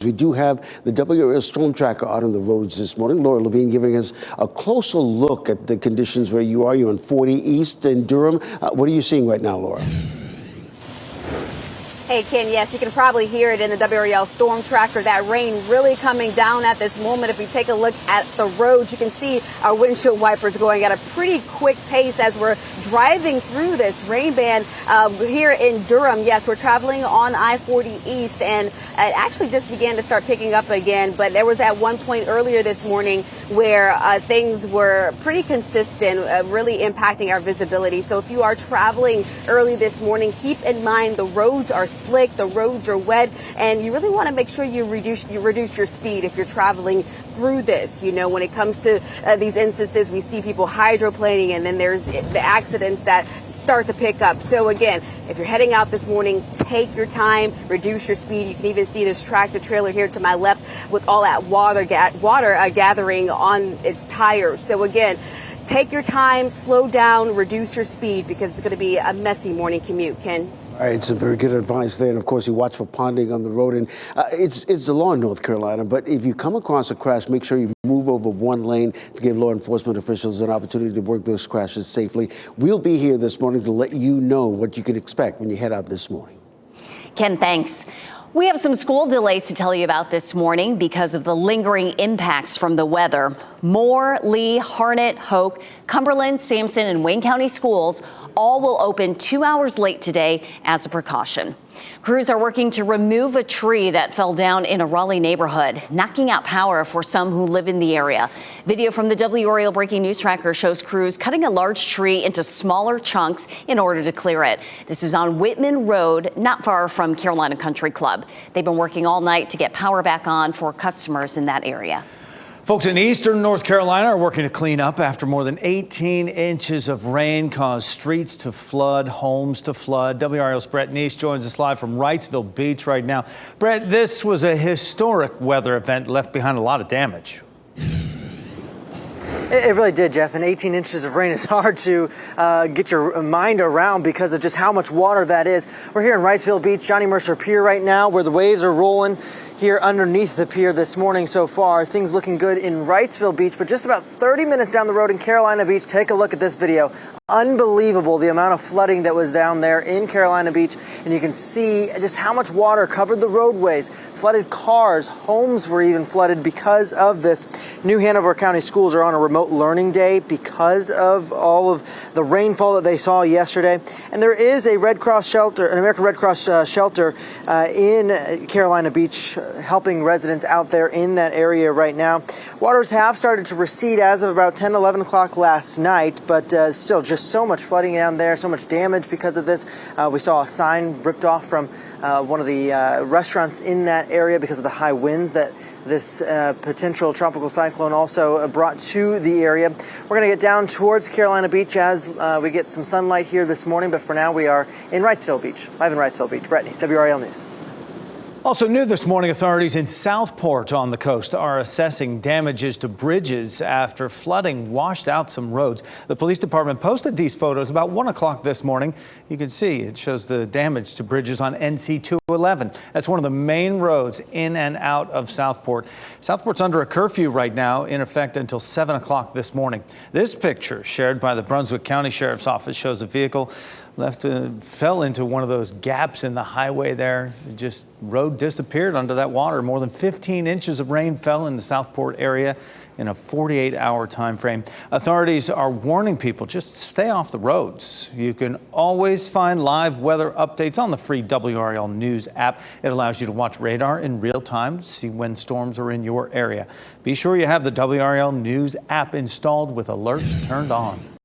We do have the WRAL storm tracker out on the roads this morning. Laura Levine giving us a closer look at the conditions where you are. You're on 40 East in Durham. What are you seeing right now, Laura? Hey, Ken, yes, you can probably hear it in the WRAL storm tracker. That rain really coming down at this moment. If we take a look at the roads, you can see our windshield wipers going at a pretty quick pace as we're driving through this rain band here in Durham. Yes, we're traveling on I-40 East, and it actually just began to start picking up again. But there was at one point earlier this morning where things were pretty consistent, really impacting our visibility. So if you are traveling early this morning, keep in mind the roads are slick, the roads are wet, and you really want to make sure you reduce your speed if you're traveling through this. You know, when it comes to these instances, we see people hydroplaning, and then there's the accidents that start to pick up. So again, if you're heading out this morning, take your time, reduce your speed. You can even see this tractor trailer here to my left with all that water gathering on its tires. So again, take your time, slow down, reduce your speed, because it's going to be a messy morning commute, Ken. All right, some very good advice there. And of course, you watch for ponding on the road. And it's the law in North Carolina. But if you come across a crash, make sure you move over one lane to give law enforcement officials an opportunity to work those crashes safely. We'll be here this morning to let you know what you can expect when you head out this morning. Ken, thanks. We have some school delays to tell you about this morning because of the lingering impacts from the weather. Moore, Lee, Harnett, Hoke, Cumberland, Sampson, and Wayne County schools all will open 2 hours late today as a precaution. Crews are working to remove a tree that fell down in a Raleigh neighborhood, knocking out power for some who live in the area. Video from the WRAL Breaking News Tracker shows crews cutting a large tree into smaller chunks in order to clear it. This is on Whitman Road, not far from Carolina Country Club. They've been working all night to get power back on for customers in that area. Folks in eastern North Carolina are working to clean up after more than 18 inches of rain caused streets to flood, homes to flood. WRAL's Brett Neese joins us live from Wrightsville Beach right now. Brett, this was a historic weather event, left behind a lot of damage. It really did, Jeff, and 18 inches of rain is hard to get your mind around because of just how much water that is. We're here in Wrightsville Beach, Johnny Mercer Pier right now, where the waves are rolling here underneath the pier this morning so far. Things looking good in Wrightsville Beach, but just about 30 minutes down the road in Carolina Beach, take a look at this video. Unbelievable the amount of flooding that was down there in Carolina Beach, and you can see just how much water covered the roadways, flooded cars, homes were even flooded because of this. New Hanover County schools are on a remote learning day because of all of the rainfall that they saw yesterday. And there is a Red Cross shelter, an American Red Cross shelter in Carolina Beach, helping residents out there in that area right now. Waters have started to recede as of about 10, 11 o'clock last night, but still just so much flooding down there, so much damage because of this. We saw a sign ripped off from one of the restaurants in that area because of the high winds that this potential tropical cyclone also brought to the area. We're going to get down towards Carolina Beach as we get some sunlight here this morning, but for now we are in Wrightsville Beach, live in Wrightsville Beach. Brett Neese, WRAL News. Also new this morning, authorities in Southport on the coast are assessing damages to bridges after flooding washed out some roads. The police department posted these photos about 1 o'clock this morning. You can see it shows the damage to bridges on NC 211. That's one of the main roads in and out of Southport. Southport's under a curfew right now, in effect until 7 o'clock this morning. This picture, shared by the Brunswick County Sheriff's Office, shows a vehicle fell into one of those gaps in the highway there. Just road disappeared under that water. More than 15 inches of rain fell in the Southport area in a 48-hour time frame. Authorities are warning people just stay off the roads. You can always find live weather updates on the free WRAL News app. It allows you to watch radar in real time to see when storms are in your area. Be sure you have the WRAL News app installed with alerts turned on.